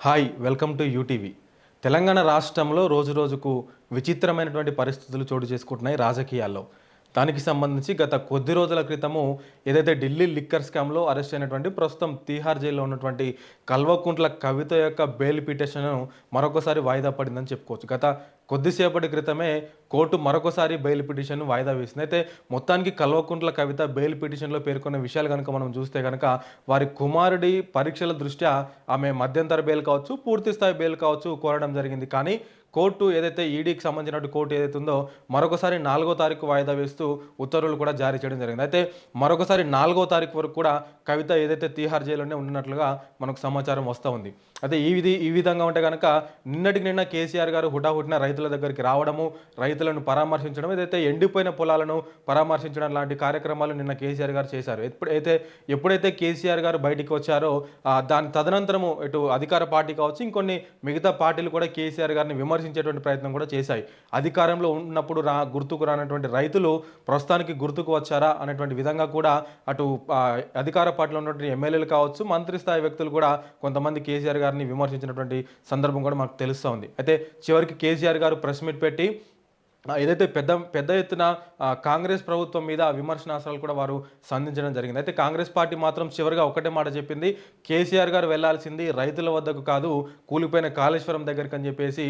Hi welcome to UTV. Telangana రాష్ట్రంలో రోజురోజుకు విచిత్రమైనటువంటి పరిస్థితులు చోటు చేసుకుంటున్నాయి రాజకీయాల్లో. దానికి సంబంధించి గత కొద్ది రోజుల క్రితము ఏదైతే ఢిల్లీ లిక్కర్ స్కామ్‌లో అరెస్ట్ అయినటువంటి ప్రస్తుతం తీహార్ జైల్‌లో ఉన్నటువంటి కల్వకుంట్ల కవిత యొక్క బెయిల్ పిటిషన్ మరొకసారి వాయిదా పడిందని చెప్పుకోవచ్చు. గత కొద్దిసేపటి క్రితమే కోర్టు మరొకసారి బెయిల్ పిటిషన్‌ను వాయిదా వేసింది. అయితే మొత్తానికి కల్వకుంట్ల కవిత బెయిల్ పిటిషన్‌లో పేర్కొన్న విషయాలు గనుక మనం చూస్తే గనక వారి కుమారుడి పరీక్షల దృష్ట్యా ఆమె మధ్యంతర బెయిల్ కావచ్చు, పూర్తి స్థాయి బెయిల్ కావచ్చు కోరడం జరిగింది. కానీ కోర్టు ఏదైతే ఈడీకి సంబంధించిన కోర్టు ఏదైతే ఉందో మరొకసారి 4వ తారీఖు వాయిదా వేస్తూ ఉత్తర్వులు కూడా జారీ చేయడం జరిగింది. అయితే మరొకసారి 4వ తారీఖు వరకు కూడా కవిత ఏదైతే తీహార్ జైల్లోనే ఉన్నట్లుగా మనకు సమాచారం వస్తూ ఉంది. అయితే ఈ విధంగా ఉంటే గనక నిన్నటికి నిన్న కేసీఆర్ గారు హుటాహుటిన రైతుల దగ్గరికి రావడము, రైతులను పరామర్శించడం, ఏదైతే ఎండిపోయిన పొలాలను పరామర్శించడం లాంటి కార్యక్రమాలు నిన్న కేసీఆర్ గారు చేశారు. ఎప్పుడైతే కేసీఆర్ గారు బయటికి వచ్చారో దాని తదనంతరము ఇటు అధికార పార్టీ కావచ్చు, ఇంకొన్ని మిగతా పార్టీలు కూడా కేసీఆర్ గారిని విమర్శించేటువంటి ప్రయత్నం కూడా చేశాయి. అధికారంలో ఉన్నప్పుడు గుర్తుకు రానటువంటి రైతులు ప్రస్తుతానికి గుర్తుకు వచ్చారా అనేటువంటి విధంగా కూడా అటు అధికార పార్టీలో ఉన్నటువంటి ఎమ్మెల్యేలు కావచ్చు, మంత్రి స్థాయి వ్యక్తులు కూడా కొంతమంది కేసీఆర్ గారిని విమర్శించినటువంటి సందర్భం కూడా మనకు తెలుస్తూ ఉంది. అయితే చివరికి కేసీఆర్ గారు ప్రెస్ మీట్ పెట్టి ఏదైతే పెద్ద ఎత్తున కాంగ్రెస్ ప్రభుత్వం మీద విమర్శనాస్త్రాలు కూడా వారు సంధించడం జరిగింది. అయితే కాంగ్రెస్ పార్టీ మాత్రం చివరిగా ఒకటే మాట చెప్పింది, కేసీఆర్ గారు వెళ్లాల్సింది రైతుల వద్దకు కాదు, కూలిపోయిన కాళేశ్వరం దగ్గరికి అని చెప్పేసి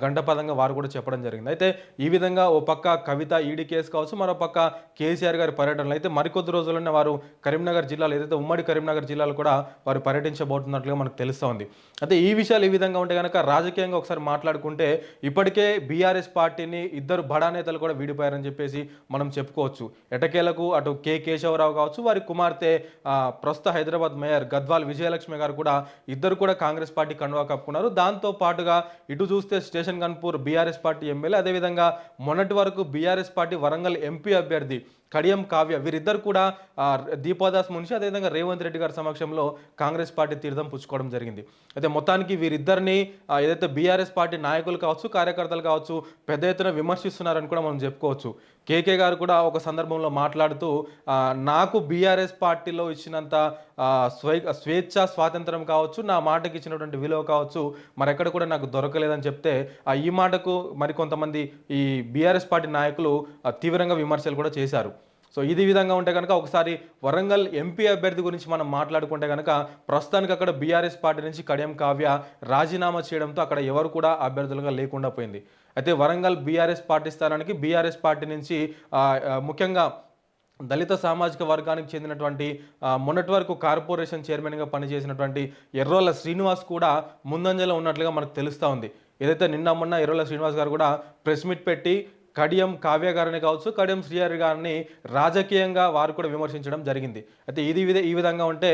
గంటపదంగా వారు కూడా చెప్పడం జరిగింది. అయితే ఈ విధంగా ఓ పక్క కవిత ఈడీ కేసు కావచ్చు, మరో పక్క కేసీఆర్ గారి పర్యటనలు అయితే మరికొద్ది రోజుల్లోనే వారు కరీంనగర్ జిల్లాలో ఏదైతే ఉమ్మడి కరీంనగర్ జిల్లాలో కూడా వారు పర్యటించబోతున్నట్లుగా మనకు తెలుస్తూ ఉంది. అయితే ఈ విషయాలు ఈ విధంగా ఉంటే కనుక రాజకీయంగా ఒకసారి మాట్లాడుకుంటే ఇప్పటికే బీఆర్ఎస్ పార్టీని ఇద్దరు బడా నేతలు కూడా విడిపోయారని చెప్పేసి మనం చెప్పుకోవచ్చు. ఎటకేలకు అటు కేశవరావు కావచ్చు, వారి కుమార్తె ప్రస్తుత హైదరాబాద్ మేయర్ గద్వాల్ విజయలక్ష్మి గారు కూడా ఇద్దరు కూడా కాంగ్రెస్ పార్టీ కండువా కప్పుకున్నారు. దాంతో పాటుగా ఇటు చూస్తే station Ghanpur BRS party MLA, అదేవిధంగా మొన్నటి వరకు బీఆర్ఎస్ పార్టీ వరంగల్ ఎంపీ అభ్యర్థి కడియం కావ్య, వీరిద్దరు కూడా దీపాదాస్ మున్షి అదేవిధంగా రేవంత్ రెడ్డి గారి సమక్షంలో కాంగ్రెస్ పార్టీ తీర్థం పుచ్చుకోవడం జరిగింది. అయితే మొత్తానికి వీరిద్దరిని ఏదైతే బీఆర్ఎస్ పార్టీ నాయకులు కావచ్చు, కార్యకర్తలు కావచ్చు పెద్ద ఎత్తున విమర్శిస్తున్నారని కూడా మనం చెప్పుకోవచ్చు. కేకే గారు కూడా ఒక సందర్భంలో మాట్లాడుతూ నాకు బీఆర్ఎస్ పార్టీలో ఇచ్చినంత స్వేచ్ఛ స్వాతంత్రం కావచ్చు, నా మాటకి ఇచ్చినటువంటి విలువ కావచ్చు మరెక్కడ కూడా నాకు దొరకలేదని చెప్తే ఈ మాటకు మరికొంతమంది ఈ బీఆర్ఎస్ పార్టీ నాయకులు తీవ్రంగా విమర్శలు కూడా చేశారు. సో ఇది విధంగా ఉంటే కనుక ఒకసారి వరంగల్ ఎంపీ అభ్యర్థి గురించి మనం మాట్లాడుకుంటే కనుక ప్రస్తుతానికి అక్కడ బీఆర్ఎస్ పార్టీ నుంచి కడియం కావ్య రాజీనామా చేయడంతో అక్కడ ఎవరు కూడా అభ్యర్థులుగా లేకుండా పోయింది. అయితే వరంగల్ బీఆర్ఎస్ పార్టీ స్థానానికి బీఆర్ఎస్ పార్టీ నుంచి ముఖ్యంగా దళిత సామాజిక వర్గానికి చెందినటువంటి మొన్నటి వరకు కార్పొరేషన్ చైర్మన్గా పనిచేసినటువంటి ఎర్రోల శ్రీనివాస్ కూడా ముందంజలో ఉన్నట్లుగా మనకు తెలుస్తూ ఉంది. ఏదైతే నిన్న మొన్న ఎర్రోల శ్రీనివాస్ గారు కూడా ప్రెస్ మీట్ పెట్టి కడియం కావ్య గారిని కావచ్చు, కడియం శ్రీహరి గారిని రాజకీయంగా వారు కూడా విమర్శించడం జరిగింది. అయితే ఈ విధంగా ఉంటే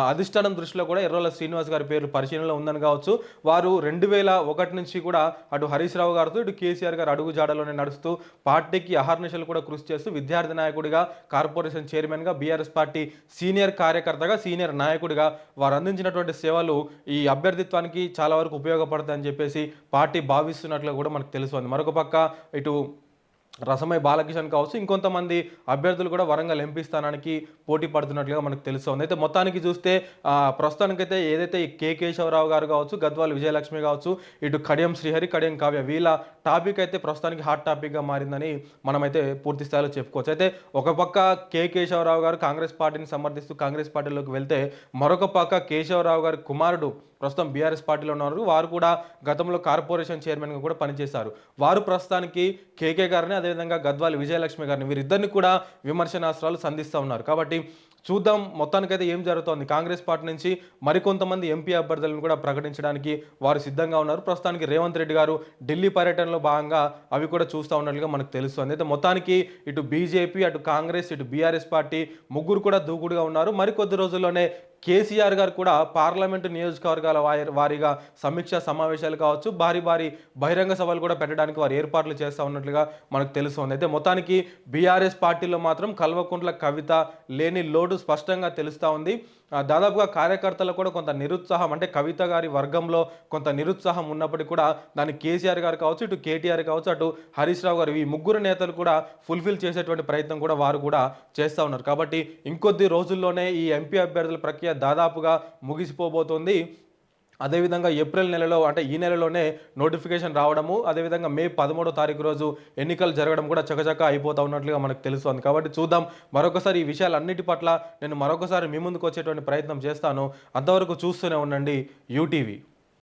అధిష్టానం దృష్టిలో కూడా ఎర్రోల శ్రీనివాస్ గారి పేరు పరిశీలనలో ఉందని కావచ్చు. వారు 2001 నుంచి కూడా అటు హరీష్ రావు గారితో ఇటు కేసీఆర్ గారు అడుగు జాడలోనే నడుస్తూ పార్టీకి అహర్నిశలు కూడా కృషి చేస్తూ విద్యార్థి నాయకుడిగా, కార్పొరేషన్ చైర్మన్గా, బీఆర్ఎస్ పార్టీ సీనియర్ కార్యకర్తగా, సీనియర్ నాయకుడిగా వారు అందించినటువంటి సేవలు ఈ అభ్యర్థిత్వానికి చాలా వరకు ఉపయోగపడతాయని చెప్పేసి పార్టీ భావిస్తున్నట్లు కూడా మనకు తెలుస్తుంది. మరొక పక్క ఇటు రసమై బాలకిషన్ కావచ్చు, ఇంకొంతమంది అభ్యర్థులు కూడా వరంగల్ ఎంపీ స్థానానికి పోటీ పడుతున్నట్లుగా మనకు తెలుస్తుంది. అయితే మొత్తానికి చూస్తే ప్రస్తుతానికైతే ఏదైతే కేశవరావు గారు కావచ్చు, గద్వాల్ విజయలక్ష్మి కావచ్చు, ఇటు కడియం శ్రీహరి, కడియం కావ్య వీళ్ళ టాపిక్ అయితే ప్రస్తుతానికి హాట్ టాపిక్గా మారిందని మనమైతే పూర్తి స్థాయిలో చెప్పుకోవచ్చు. అయితే ఒక పక్క కేశవరావు గారు కాంగ్రెస్ పార్టీని సమర్థిస్తూ కాంగ్రెస్ పార్టీలోకి వెళ్తే మరొక పక్క కేశవరావు గారి కుమారుడు ప్రస్తుతం బీఆర్ఎస్ పార్టీలో ఉన్నారు. వారు కూడా గతంలో కార్పొరేషన్ చైర్మన్గా కూడా పనిచేశారు. వారు ప్రస్తుతానికి కేకే గారిని అదేవిధంగా గద్వాల్ విజయలక్ష్మి గారిని వీరిద్దరిని కూడా విమర్శనాస్త్రాలు సంధిస్తూ ఉన్నారు. కాబట్టి చూద్దాం మొత్తానికైతే ఏం జరుగుతోంది. కాంగ్రెస్ పార్టీ నుంచి మరికొంతమంది ఎంపీ అభ్యర్థులను కూడా ప్రకటించడానికి వారు సిద్ధంగా ఉన్నారు. ప్రస్తుతానికి రేవంత్ రెడ్డి గారు ఢిల్లీ పర్యటనలో భాగంగా అవి కూడా చూస్తూ ఉన్నట్లుగా మనకు తెలుస్తుంది. అయితే మొత్తానికి ఇటు బీజేపీ, అటు కాంగ్రెస్, ఇటు బీఆర్ఎస్ పార్టీ ముగ్గురు కూడా దూకుడుగా ఉన్నారు. మరికొద్ది రోజుల్లోనే కేసీఆర్ గారు కూడా పార్లమెంటు నియోజకవర్గాల వారీగా సమీక్షా సమావేశాలు కావచ్చు, భారీ బహిరంగ సభలు కూడా పెట్టడానికి వారు ఏర్పాట్లు చేస్తూ ఉన్నట్లుగా మనకు తెలుస్తుంది. అయితే మొత్తానికి బీఆర్ఎస్ పార్టీలో మాత్రం కల్వకుంట్ల కవిత లేని లోటు స్పష్టంగా తెలుస్తూ ఉంది. దాదాపుగా కార్యకర్తలు కూడా కొంత నిరుత్సాహం, అంటే కవిత గారి వర్గంలో కొంత నిరుత్సాహం ఉన్నప్పటికీ కూడా దాన్ని కేసీఆర్ గారు కావచ్చు, ఇటు కేటీఆర్ కావచ్చు, అటు హరీష్ రావు గారు ఈ ముగ్గురు నేతలు కూడా ఫుల్ఫిల్ చేసేటువంటి ప్రయత్నం కూడా వారు కూడా చేస్తూ ఉన్నారు. కాబట్టి ఇంకొద్ది రోజుల్లోనే ఈ ఎంపీ అభ్యర్థుల ప్రక్రియ దాదాపుగా ముగిసిపోబోతోంది. అదేవిధంగా ఏప్రిల్ నెలలో అంటే ఈ నెలలోనే నోటిఫికేషన్ రావడము, అదేవిధంగా మే 13వ తారీఖు రోజు ఎన్నికలు జరగడం కూడా చకచకా అయిపోతా ఉన్నట్లుగా మనకు తెలుస్తోంది. కాబట్టి చూద్దాం. మరొకసారి ఈ విషయాలన్నిటి పట్ల నేను మరొకసారి మీ ముందుకు వచ్చేటువంటి ప్రయత్నం చేస్తాను. అంతవరకు చూస్తూనే ఉండండి యూటీవీ.